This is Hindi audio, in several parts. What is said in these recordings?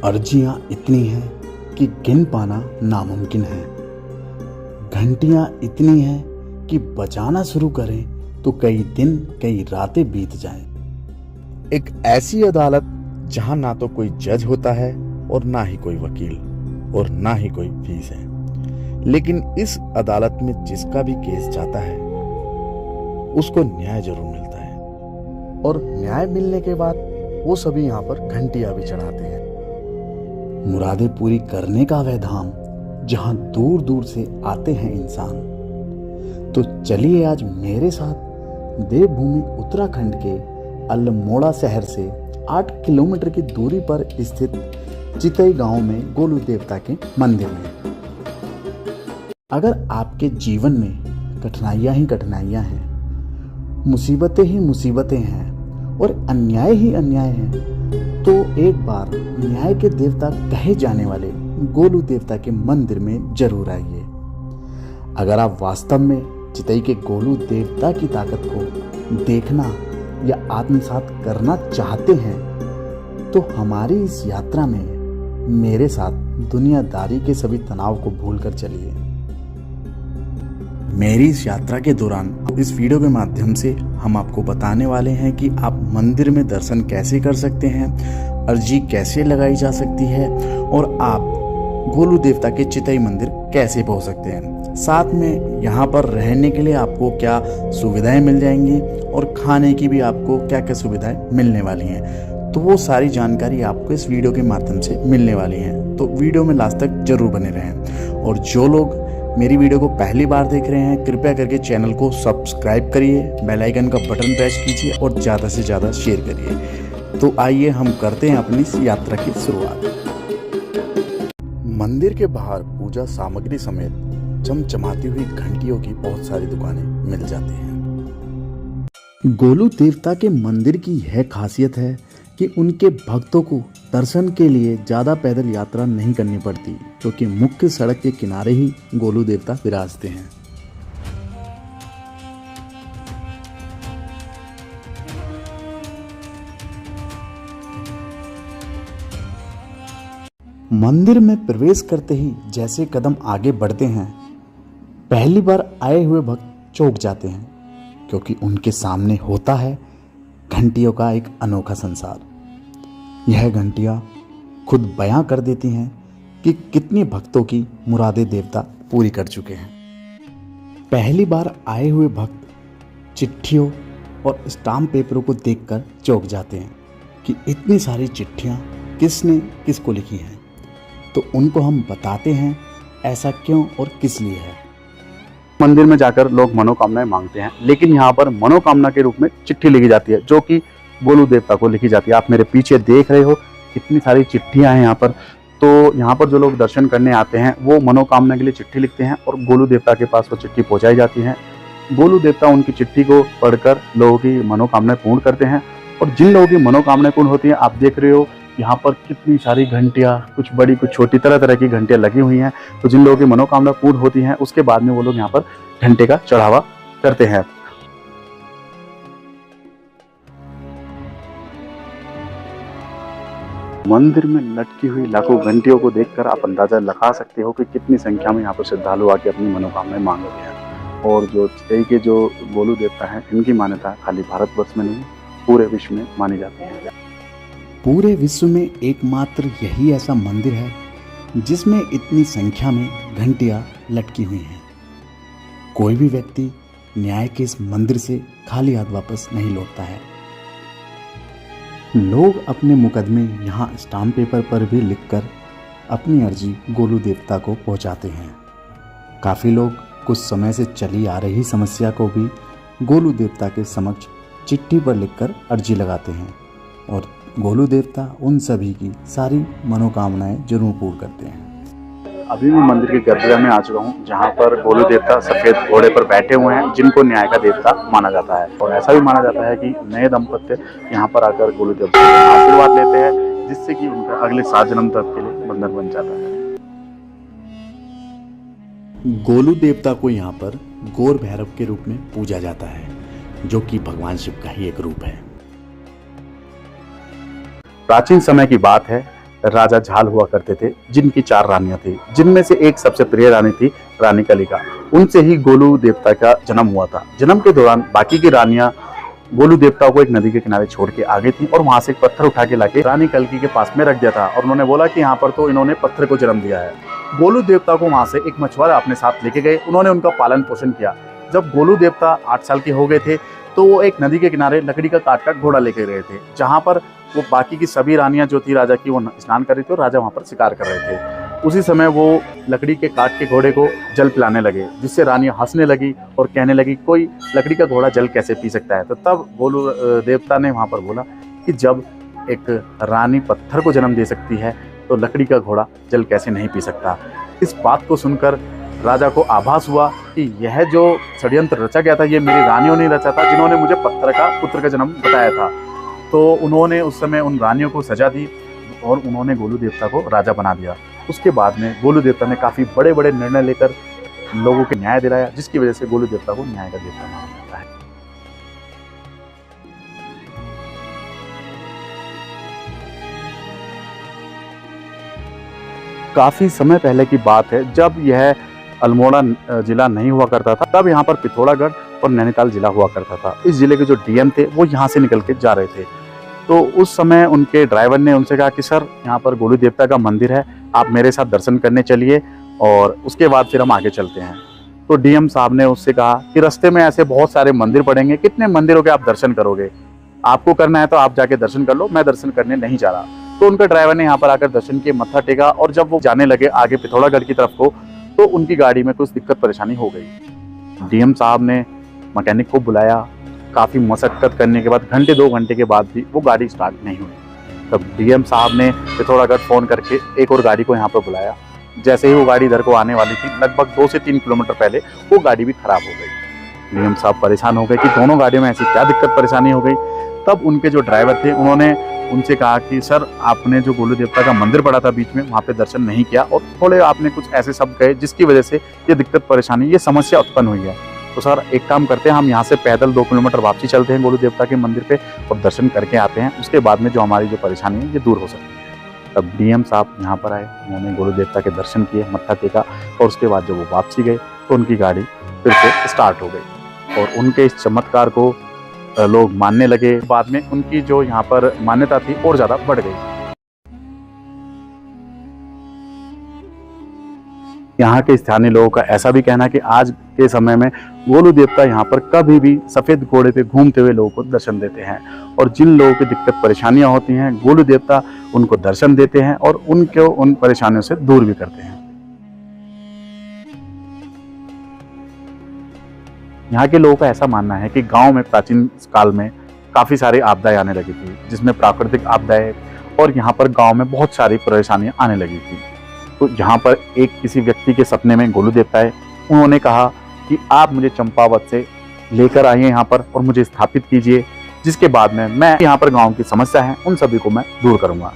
अर्जियां इतनी हैं कि गिन पाना नामुमकिन है। घंटियां इतनी हैं कि बजाना शुरू करें तो कई दिन कई रातें बीत जाएं। एक ऐसी अदालत जहां ना तो कोई जज होता है और ना ही कोई वकील और ना ही कोई फीस है, लेकिन इस अदालत में जिसका भी केस जाता है उसको न्याय जरूर मिलता है। और न्याय मिलने के बाद वो सभी यहाँ पर घंटियां भी चढ़ाते हैं। मुरादें पूरी करने का वह धाम जहां दूर दूर से आते हैं इंसान। तो चलिए आज मेरे साथ देवभूमि उत्तराखंड के अल्मोड़ा शहर से 8 किलोमीटर की दूरी पर स्थित चितई गांव में गोलू देवता के मंदिर में। अगर आपके जीवन में कठिनाइयां ही कठिनाइयां हैं, मुसीबतें ही मुसीबतें हैं और अन्याय ही अन्याय है, तो एक बार न्याय के देवता कहे जाने वाले गोलू देवता के मंदिर में जरूर आइए। अगर आप वास्तव में चितई के गोलू देवता की ताकत को देखना या आत्मसात करना चाहते हैं तो हमारी इस यात्रा में मेरे साथ दुनियादारी के सभी तनाव को भूलकर चलिए। मेरी इस यात्रा के दौरान इस वीडियो के माध्यम से हम आपको बताने वाले हैं कि आप मंदिर में दर्शन कैसे कर सकते हैं, अर्जी कैसे लगाई जा सकती है और आप गोलू देवता के चितई मंदिर कैसे पहुंच सकते हैं। साथ में यहाँ पर रहने के लिए आपको क्या सुविधाएं मिल जाएंगी और खाने की भी आपको क्या क्या सुविधाएं मिलने वाली हैं, तो वो सारी जानकारी आपको इस वीडियो के माध्यम से मिलने वाली है। तो वीडियो में लास्ट तक जरूर बने रहें। और जो लोग मेरी वीडियो को पहली बार देख रहे हैं, कृपया करके चैनल को सब्सक्राइब करिए, बेल आइकन का बटन प्रेस कीजिए और ज़्यादा से ज़्यादा शेयर करिए। तो आइए हम करते हैं अपनी इस यात्रा की शुरुआत। मंदिर के बाहर पूजा सामग्री समेत चमचमाती हुई घंटियों की बहुत सारी दुकानें मिल जाती हैं। गोलू देवता के मंदिर की यह खासियत है कि उनके भक्तों को दर्शन के लिए ज़्यादा पैदल यात्रा नहीं करनी पड़ती, क्योंकि मुख्य सड़क के किनारे ही गोलू देवता विराजते हैं। मंदिर में प्रवेश करते ही जैसे कदम आगे बढ़ते हैं, पहली बार आए हुए भक्त चौंक जाते हैं, क्योंकि उनके सामने होता है घंटियों का एक अनोखा संसार। यह घंटियां खुद बयां कर देती हैं कि कितने भक्तों की मुरादें देवता पूरी कर चुके हैं। पहली बार आए हुए भक्त चिट्ठियों और स्टाम्प पेपरों को देखकर चौंक जाते हैं कि इतनी सारी चिट्ठियां किसने किसको लिखी हैं। तो उनको हम बताते हैं ऐसा क्यों और किस लिए है। मंदिर में जाकर लोग मनोकामनाएं मांगते हैं, लेकिन यहाँ पर मनोकामना के रूप में चिट्ठी लिखी जाती है, जो कि गोलू देवता को लिखी जाती है। आप मेरे पीछे देख रहे हो कितनी सारी चिट्ठियां हैं यहाँ पर। तो यहाँ पर जो लोग दर्शन करने आते हैं वो मनोकामना के लिए चिट्ठी लिखते हैं और गोलू देवता के पास वो चिट्ठी पहुंचाई जाती है। गोलू देवता उनकी चिट्ठी को पढ़कर लोगों की मनोकामनाएं पूर्ण करते हैं। और जिन लोगों की मनोकामनाएं पूर्ण होती हैं, आप देख रहे हो यहाँ पर कितनी सारी घंटियां, कुछ बड़ी कुछ छोटी, तरह तरह की घंटियां लगी हुई हैं। तो जिन लोगों की मनोकामना पूर्ण होती हैं उसके बाद में वो लोग यहाँ पर घंटे का चढ़ावा करते हैं। मंदिर में लटकी हुई लाखों घंटियों को देखकर आप अंदाजा लगा सकते हो कि कितनी संख्या में यहाँ पर श्रद्धालु आके अपनी मनोकामनाएं मांग रहे हैं। और जो चितई के जो गोलू देवता हैं, इनकी मान्यता खाली भारतवर्ष में नहीं, पूरे विश्व में मानी जाती है। पूरे विश्व में एकमात्र यही ऐसा मंदिर है जिसमें इतनी संख्या में घंटियां लटकी हुई हैं। कोई भी व्यक्ति न्याय के इस मंदिर से खाली हाथ वापस नहीं लौटता है। लोग अपने मुकदमे यहाँ स्टाम्प पेपर पर भी लिखकर अपनी अर्जी गोलू देवता को पहुँचाते हैं। काफ़ी लोग कुछ समय से चली आ रही समस्या को भी गोलू देवता के समक्ष चिट्ठी पर लिखकर अर्जी लगाते हैं और गोलू देवता उन सभी की सारी मनोकामनाएं जरूर पूर्ण करते हैं। अभी मैं मंदिर के गर्भगृह में आ चुका हूँ, जहाँ पर गोलू देवता सफेद घोड़े पर बैठे हुए हैं, जिनको न्याय का देवता माना जाता है। और ऐसा भी माना जाता है कि नए दंपत्ति यहाँ पर आकर गोलू देवता का आशीर्वाद लेते हैं, जिससे कि उनका अगले 7 जन्म तक के लिए बंधन बन जाता है। गोलू देवता को यहाँ पर गौर भैरव के रूप में पूजा जाता है, जो कि भगवान शिव का ही एक रूप है। प्राचीन समय की बात है, राजा झाल हुआ करते थे, जिनकी 4 रानियां थी, जिनमें से एक सबसे प्रिय रानी थी रानी कलिका। उनसे ही गोलू देवता का जन्म हुआ था। जन्म के दौरान बाकी की रानियां गोलू देवता को एक नदी के किनारे छोड़ के आ गई थी और वहां से एक पत्थर उठा के लाके रानी कल्की के पास में रख दिया था और उन्होंने बोला कि यहाँ पर तो इन्होंने पत्थर को जन्म दिया है। गोलू देवता को वहां से एक मछुआरा अपने साथ लेके गए, उन्होंने उनका पालन पोषण किया। जब गोलू देवता 8 साल के हो गए थे तो वो एक नदी के किनारे लकड़ी का काट घोड़ा लेके गए थे, जहां पर वो बाकी की सभी रानियां जो थी राजा की, वो स्नान कर रही थी और राजा वहां पर शिकार कर रहे थे। उसी समय वो लकड़ी के काट के घोड़े को जल पिलाने लगे, जिससे रानियां हंसने लगी और कहने लगी कोई लकड़ी का घोड़ा जल कैसे पी सकता है। तो तब गोलू देवता ने वहां पर बोला कि जब एक रानी पत्थर को जन्म दे सकती है तो लकड़ी का घोड़ा जल कैसे नहीं पी सकता। इस बात को सुनकर राजा को आभास हुआ कि यह जो षड्यंत्र रचा गया था ये मेरी रानियों ने रचा था, जिन्होंने मुझे पत्थर का पुत्र का जन्म बताया था। तो उन्होंने उस समय उन रानियों को सजा दी और उन्होंने गोलू देवता को राजा बना दिया। उसके बाद में गोलू देवता ने काफ़ी बड़े बड़े निर्णय लेकर लोगों को न्याय दिलाया, जिसकी वजह से गोलू देवता को न्याय का देवता माना जाता है। काफ़ी समय पहले की बात है, जब यह अल्मोड़ा जिला नहीं हुआ करता था, तब यहाँ पर पिथौरागढ़ और नैनीताल जिला हुआ करता था। इस जिले के जो डीएम थे वो यहाँ से निकल के जा रहे थे। तो उस समय उनके ड्राइवर ने उनसे कहा कि सर यहाँ पर गोलू देवता का मंदिर है, आप मेरे साथ दर्शन करने चलिए और उसके बाद फिर हम आगे चलते हैं। तो डीएम साहब ने उससे कहा कि रास्ते में ऐसे बहुत सारे मंदिर पड़ेंगे, कितने मंदिरों के आप दर्शन करोगे, आपको करना है तो आप जाके दर्शन कर लो, मैं दर्शन करने नहीं जा रहा। तो उनका ड्राइवर ने यहाँ पर आकर दर्शन किए, मत्था टेका और जब वो जाने लगे आगे पिथौरागढ़ की तरफ को, तो उनकी गाड़ी में कुछ दिक्कत परेशानी हो गई। डीएम साहब ने मैकेनिक को बुलाया, काफ़ी मशक्कत करने के बाद घंटे 2 घंटे के बाद भी वो गाड़ी स्टार्ट नहीं हुई। तब डीएम साहब ने पिथौरागढ़ फ़ोन करके एक और गाड़ी को यहाँ पर बुलाया। जैसे ही वो गाड़ी इधर को आने वाली थी, लगभग 2 से 3 किलोमीटर पहले वो गाड़ी भी खराब हो गई। डीएम साहब परेशान हो गए कि दोनों गाड़ियों में ऐसी क्या दिक्कत परेशानी हो गई। तब उनके जो ड्राइवर थे उन्होंने उनसे कहा कि सर आपने जो गोलू देवता का मंदिर पड़ा था बीच में, वहाँ पे दर्शन नहीं किया और थोड़े आपने कुछ ऐसे शब्द कहे जिसकी वजह से ये दिक्कत परेशानी, ये समस्या उत्पन्न हुई है। तो सर एक काम करते हैं, हम यहाँ से पैदल 2 किलोमीटर वापसी चलते हैं गोलू देवता के मंदिर पे और दर्शन करके आते हैं, उसके बाद में जो हमारी जो परेशानी है ये दूर हो सकती है। तब डीएम साहब यहाँ पर आए, उन्होंने गोलू देवता के दर्शन किए, मत्था टेका और उसके बाद जब वो वापसी गए तो उनकी गाड़ी फिर से स्टार्ट हो गई और उनके इस चमत्कार को लोग मानने लगे। बाद में उनकी जो यहाँ पर मान्यता थी और ज़्यादा बढ़ गई। यहाँ के स्थानीय लोगों का ऐसा भी कहना है कि आज के समय में गोलू देवता यहाँ पर कभी भी सफ़ेद घोड़े पे घूमते हुए लोगों को दर्शन देते हैं और जिन लोगों की दिक्कत परेशानियाँ होती हैं गोलू देवता उनको दर्शन देते हैं और उनको उन परेशानियों से दूर भी करते हैं। यहाँ के लोगों का ऐसा मानना है कि गांव में प्राचीन काल में काफ़ी सारी आपदाएं आने लगी थी, जिसमें प्राकृतिक आपदाएं, और यहाँ पर गांव में बहुत सारी परेशानियां आने लगी थी। तो यहाँ पर एक किसी व्यक्ति के सपने में गोलू देवता है, उन्होंने कहा कि आप मुझे चंपावत से लेकर आइए यहाँ पर और मुझे स्थापित कीजिए, जिसके बाद में मैं यहाँ पर गाँव की समस्या है उन सभी को मैं दूर करूँगा।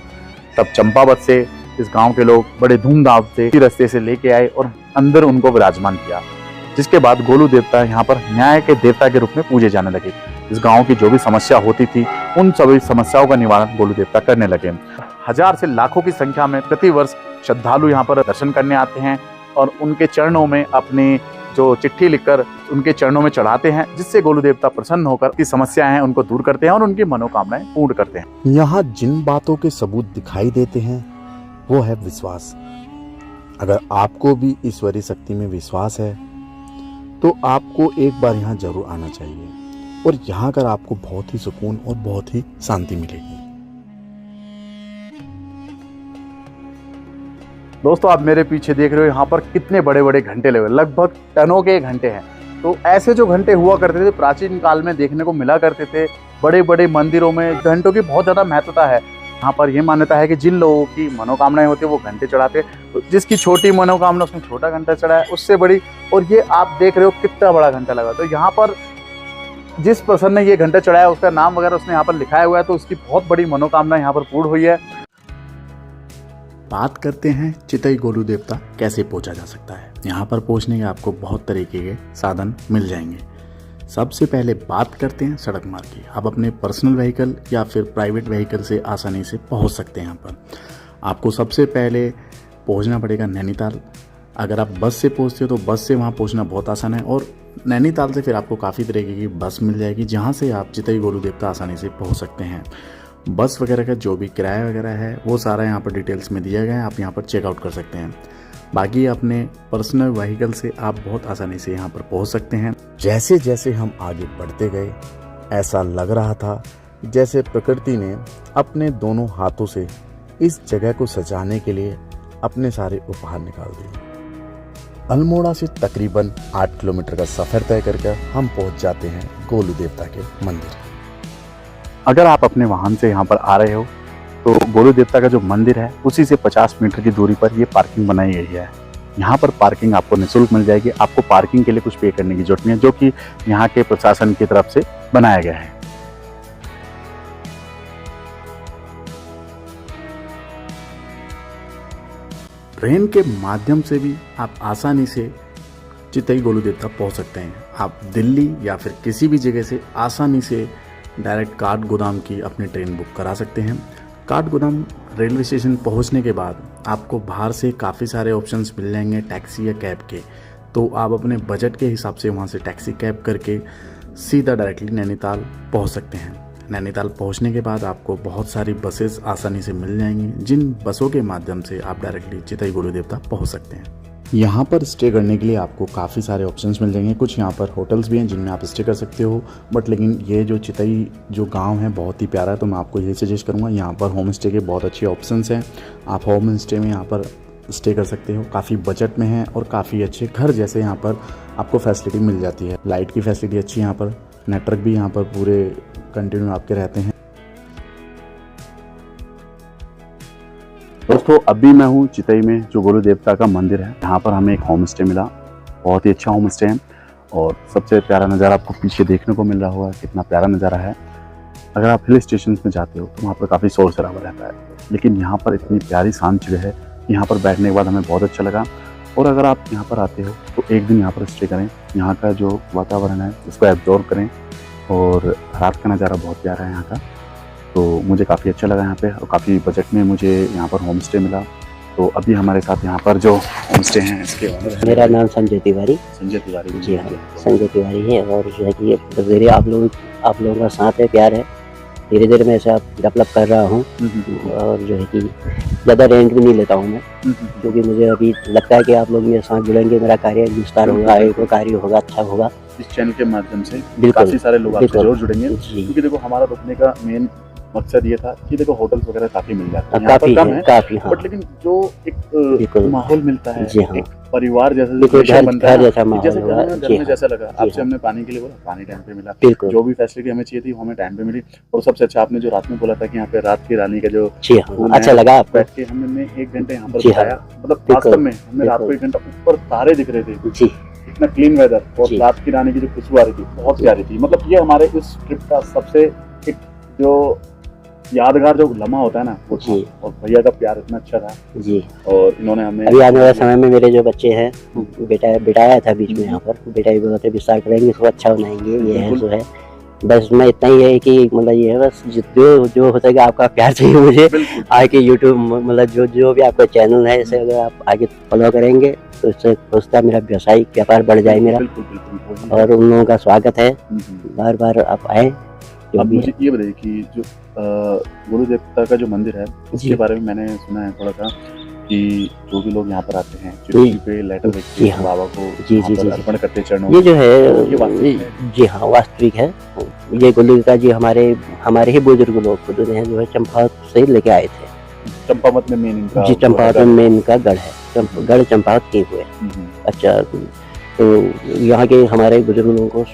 तब चंपावत से इस गाँव के लोग बड़े धूमधाम से इसी रास्ते से लेके आए और अंदर उनको विराजमान किया, जिसके बाद गोलू देवता यहाँ पर न्याय के देवता के रूप में पूजे जाने लगे। इस गांव की जो भी समस्या होती थी उन सभी समस्याओं का निवारण गोलू देवता करने लगे। 1000 से लाखों की संख्या में प्रति वर्ष श्रद्धालु यहाँ पर दर्शन करने आते हैं और उनके चरणों में अपनी जो चिट्ठी लिखकर उनके चरणों में चढ़ाते हैं, जिससे गोलू देवता प्रसन्न होकर की समस्याएं हैं उनको दूर करते हैं और उनकी मनोकामनाएं पूर्ण करते हैं। यहाँ जिन बातों के सबूत दिखाई देते हैं वो है विश्वास। अगर आपको भी ईश्वरीय शक्ति में विश्वास है तो आपको एक बार यहाँ जरूर आना चाहिए और यहाँ कर आपको बहुत ही सुकून और बहुत ही शांति मिलेगी। दोस्तों आप मेरे पीछे देख रहे हो यहाँ पर कितने बड़े बड़े घंटे लगे, लगभग टनों के घंटे हैं। तो ऐसे जो घंटे हुआ करते थे प्राचीन काल में देखने को मिला करते थे। बड़े बड़े मंदिरों में घंटों की बहुत ज़्यादा महत्वता है। यहाँ पर यह मान्यता है कि जिन लोगों की मनोकामनाएं होती है वो घंटे चढ़ाते, तो जिसकी छोटी मनोकामना उसने छोटा घंटा चढ़ाया, उससे बड़ी। और ये आप देख रहे हो कितना बड़ा घंटा लगा। तो यहाँ पर जिस पर्सन ने ये घंटा चढ़ाया उसका नाम वगैरह उसने यहाँ पर लिखाया हुआ है, तो उसकी बहुत बड़ी मनोकामना यहाँ पर पूर्ण हुई है। बात करते हैं चितई गोलू देवता कैसे पहुंचा जा सकता है। यहाँ पर पहुंचने के आपको बहुत तरीके के साधन मिल जाएंगे। सबसे पहले बात करते हैं सड़क मार्ग की। आप अपने पर्सनल व्हीकल या फिर प्राइवेट व्हीकल से आसानी से पहुंच सकते हैं यहाँ पर। आपको सबसे पहले पहुंचना पड़ेगा नैनीताल। अगर आप बस से पहुंचते हो तो बस से वहां पहुंचना बहुत आसान है, और नैनीताल से फिर आपको काफ़ी तरीके की बस मिल जाएगी जहां से आप चितई गोलू देवता आसानी से पहुंच सकते हैं। बस वगैरह का जो भी किराया वगैरह है वो सारा यहाँ पर डिटेल्स में दिया गया है, आप यहाँ पर चेकआउट कर सकते हैं। बाकी अपने पर्सनल व्हीकल से आप बहुत आसानी से यहाँ पर पहुँच सकते हैं। जैसे जैसे हम आगे बढ़ते गए ऐसा लग रहा था जैसे प्रकृति ने अपने दोनों हाथों से इस जगह को सजाने के लिए अपने सारे उपहार निकाल दिए। अल्मोड़ा से तकरीबन 8 किलोमीटर का सफ़र तय करके हम पहुंच जाते हैं गोलू देवता के मंदिर। अगर आप अपने वाहन से यहाँ पर आ रहे हो तो गोलू देवता का जो मंदिर है उसी से 50 मीटर की दूरी पर ये पार्किंग बनाई गई है। यहाँ पर पार्किंग आपको निःशुल्क मिल जाएगी, आपको पार्किंग के लिए कुछ पे करने की जरूरत नहीं है, जो कि यहाँ के प्रशासन की तरफ से बनाया गया है। ट्रेन के माध्यम से भी आप आसानी से चितई गोलू देवता पहुँच सकते हैं। आप दिल्ली या फिर किसी भी जगह से आसानी से डायरेक्ट काठगोदाम की अपनी ट्रेन बुक करा सकते हैं। काठगोदाम रेलवे स्टेशन पहुंचने के बाद आपको बाहर से काफ़ी सारे ऑप्शंस मिल जाएंगे टैक्सी या कैब के, तो आप अपने बजट के हिसाब से वहां से टैक्सी कैब करके सीधा डायरेक्टली नैनीताल पहुंच सकते हैं। नैनीताल पहुंचने के बाद आपको बहुत सारी बसेस आसानी से मिल जाएंगी, जिन बसों के माध्यम से आप डायरेक्टली चितई गोलू देवता पहुँच सकते हैं। यहाँ पर स्टे करने के लिए आपको काफ़ी सारे ऑप्शंस मिल जाएंगे। कुछ यहाँ पर होटल्स भी हैं जिनमें आप स्टे कर सकते हो, बट लेकिन ये जो चितई जो गांव है बहुत ही प्यारा है, तो मैं आपको यही सजेस्ट करूँगा। यहाँ पर होम स्टे के बहुत अच्छे ऑप्शंस हैं, आप होम स्टे में यहाँ पर स्टे कर सकते हो। काफ़ी बजट में है और काफ़ी अच्छे घर जैसे यहाँ पर आपको फैसिलिटी मिल जाती है। लाइट की फैसिलिटी अच्छी है यहाँ पर, नेटवर्क भी यहाँ पर पूरे कंटिन्यू आपके रहते हैं। दोस्तों अभी मैं हूँ चितई में जो गोलू देवता का मंदिर है, यहाँ पर हमें एक होम स्टे मिला। बहुत ही अच्छा होम स्टे है और सबसे प्यारा नज़ारा आपको पीछे देखने को मिल रहा होगा, कितना प्यारा नज़ारा है। अगर आप हिल स्टेशन में जाते हो तो वहाँ पर काफ़ी शोर शराबा रहता है, लेकिन यहाँ पर इतनी प्यारी शांत जगह है, यहाँ पर बैठने के बाद हमें बहुत अच्छा लगा। और अगर आप यहाँ पर आते हो तो एक दिन यहाँ पर स्टे करें, यहाँ का जो वातावरण है उसको एब्जॉर्व करें, और रात का नज़ारा बहुत प्यारा है यहाँ का। तो मुझे काफ़ी अच्छा लगा यहाँ पे, और काफ़ी बजट में मुझे यहाँ पर होम स्टे मिला। तो अभी हमारे साथ यहाँ पर जो होम स्टे हैं इसके ओनर हैं। मेरा नाम संजय तिवारी। संजय तिवारी जी हाँ, संजय तिवारी है। और जो है कि ये धीरे आप लोगों का साथ है, प्यार है, धीरे धीरे मैं ऐसा डेवलप कर रहा हूँ। और जो है कि ज़्यादा रेंट भी नहीं लेता हूँ मैं, क्योंकि मुझे अभी लगता है कि आप लोग मेरे साथ जुड़ेंगे, मेरा कार्य विस्तार होगा, एक कार्य होगा, अच्छा होगा। इस चैनल के माध्यम से बिल्कुल, काफ़ी सारे लोग आपसे जरूर जुड़ेंगे, जी। क्योंकि देखो हमारा रुकने का मेन मकसद ये था कि देखो होटल्स वगैरह काफ़ी मिल जाते हैं, काफ़ी कम है, है, काफ़ी हाँ। बट लेकिन जो एक माहौल मिलता है, जी हाँ। एक परिवार जैसा बिल्कुल, रिलेशन बनता है, जैसा माहौल जैसे होगा। घर जी में हाँ। जैसा लगा। जी आपसे हाँ। हमने पानी के लिए बोला, पानी टाइम पे मिला, बिल्कुल। जो भी फैसिलिटी हमें चाहिए थी वो हमें टाइम पे मिली। और सबसे अच्छा आपने जो रात में बोला था कि यहाँ पे रात की रानी का जो जी हाँ, अच्छा लगा आपको? बैठ के हमने 1 घंटे यहाँ पर जी हाँ। बिताया, मतलब वास्तव में हमें रात को 1 घंटा ऊपर तारे दिख रहे थे, जी, इतना क्लीन वेदर, और जी। रात की रानी की जो खुशबू आ रही थी बहुत प्यारी थी। मतलब ये हमारे इस ट्रिप का सबसे एक जो यादगार जो लम्हा होता है ना वो था। जी। और भैया का प्यार इतना अच्छा था, जी। और इन्होंने हमें अभी आने वाले समय में मेरे जो बच्चे हैं, बेटा आया था बीच में यहाँ पर, बेटा भी बोलते विस्तार करेंगे, इसको अच्छा बनाएंगे, ये है सो है। बस मैं इतना ही है कि मतलब ये है, बस जो हो सके आपका प्यार चाहिए मुझे। आगे यूट्यूब मतलब जो भी आपका चैनल है, इसे अगर आप आगे फॉलो करेंगे तो इससे सोचता मेरा व्यवसायिक व्यापार बढ़ जाए मेरा। और उन लोगों का स्वागत है, बार बार आप आए। अब मुझे ये बताइए कि जो गोलू देवता का जो मंदिर है उसके बारे में मैंने सुना है थोड़ा सा, कि जो भी लोग यहाँ पर आते हैं चिट्ठी पे लेटर लिख के बाबा को अर्पण करते चरणों, ये जो ये है वास्तविक है? जी हाँ, वास्तविक है। ये गोलू देवता जी हमारे ही बुजुर्ग लोग खुद हैं, जो है चंपावत से लेके आए थे। चंपावत में मेन इनका जी, चंपावत में मेन इनका गढ़ है, गढ़ चंपावत के हुए। अच्छा, तो यहाँ के हमारे बुजुर्ग लोगों को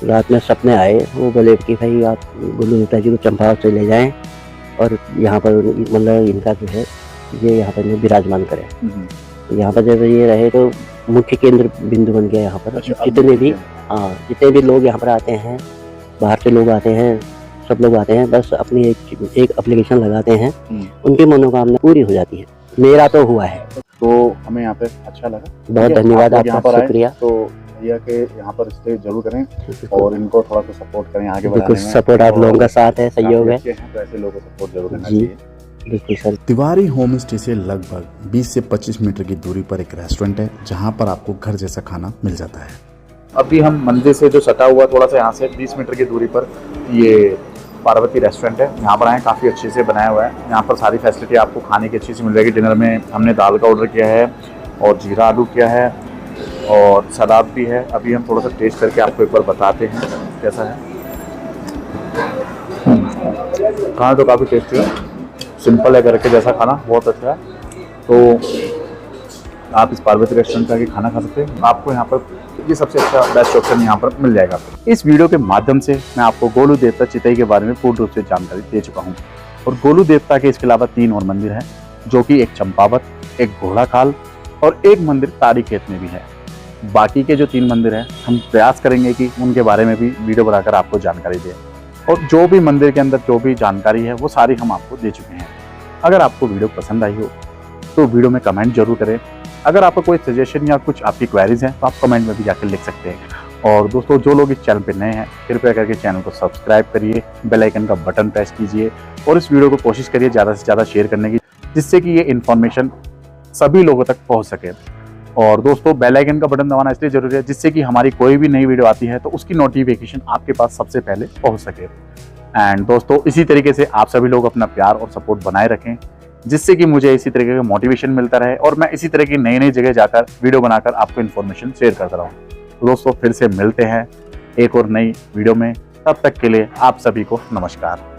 रात में सपने आए, वो बोले कि भाई आप गोलू देवता जी को चंपावत से ले जाएं और यहाँ पर मतलब इनका जो है ये यहाँ पर विराजमान करें। तो यहाँ पर जब ये रहे तो मुख्य केंद्र बिंदु बन गया यहाँ पर। जितने भी जितने भी लोग यहाँ पर आते हैं, बाहर से लोग आते हैं, सब लोग आते हैं, बस अपनी एक एप्लीकेशन लगाते हैं, उनकी मनोकामना पूरी हो जाती है। मेरा तो हुआ है। तो हमें यहाँ पे अच्छा लगा, बहुत धन्यवाद आपका, शुक्रिया। तो भैया के यहाँ पर स्टे जरूर करें और इनको थोड़ा सा सपोर्ट करें आगे बढ़ाने में। सपोर्ट आप लोगों का साथ है, सहयोग है, तो ऐसे लोगों को सपोर्ट जरूर करना चाहिए। बिल्कुल सर। तिवारी होम स्टे से लगभग 20 से 25 मीटर की दूरी पर एक रेस्टोरेंट है जहां पर आपको घर जैसा खाना मिल जाता है। अभी हम मंदिर से जो सटा हुआ थोड़ा सा यहाँ से 20 मीटर की दूरी पर ये पार्वती रेस्टोरेंट है। यहाँ पर आए, काफ़ी अच्छे से बनाया हुआ है। यहाँ पर सारी फैसिलिटी आपको खाने की अच्छी सी मिल जाएगी। डिनर में हमने दाल का ऑर्डर किया है और जीरा आलू किया है और सलाद भी है। अभी हम थोड़ा सा टेस्ट करके आपको एक बार बताते हैं कैसा है। खाना तो काफ़ी टेस्टी है, सिंपल है, घर के जैसा खाना, बहुत अच्छा है। तो आप इस पार्वती रेस्टोरेंट का खाना खा सकते हैं। आपको यहाँ पर ये सबसे अच्छा बेस्ट ऑप्शन यहाँ पर मिल जाएगा। इस वीडियो के माध्यम से मैं आपको गोलू देवता चितई के बारे में पूर्ण रूप से जानकारी दे चुका हूँ। और गोलू देवता के इसके अलावा 3 और मंदिर हैं, जो कि एक चंपावत, एक घोड़ाखाल और एक मंदिर तारीखेत में भी है। बाकी के जो 3 मंदिर हैं हम प्रयास करेंगे कि उनके बारे में भी वीडियो बनाकर आपको जानकारी दें। और जो भी मंदिर के अंदर जो भी जानकारी है वो सारी हम आपको दे चुके हैं। अगर आपको वीडियो पसंद आई हो तो वीडियो में कमेंट जरूर करें। अगर आपको कोई सजेशन या कुछ आपकी क्वेरीज हैं तो आप कमेंट में भी जाकर लिख सकते हैं। और दोस्तों, जो लोग इस चैनल पे नए हैं कृपया करके चैनल को सब्सक्राइब करिए, बेल आइकन का बटन प्रेस कीजिए और इस वीडियो को कोशिश करिए ज़्यादा से ज़्यादा शेयर करने की, जिससे कि ये इन्फॉर्मेशन सभी लोगों तक पहुँच सके। और दोस्तों, बेल आइकन का बटन दबाना इसलिए जरूरी है जिससे कि हमारी कोई भी नई वीडियो आती है तो उसकी नोटिफिकेशन आपके पास सबसे पहले पहुँच सके। एंड दोस्तों, इसी तरीके से आप सभी लोग अपना प्यार और सपोर्ट बनाए रखें, जिससे कि मुझे इसी तरीके का मोटिवेशन मिलता रहे और मैं इसी तरह की नई नई जगह जाकर वीडियो बनाकर आपको इन्फॉर्मेशन शेयर करता रहूं। तो दोस्तों, फिर से मिलते हैं एक और नई वीडियो में। तब तक के लिए आप सभी को नमस्कार।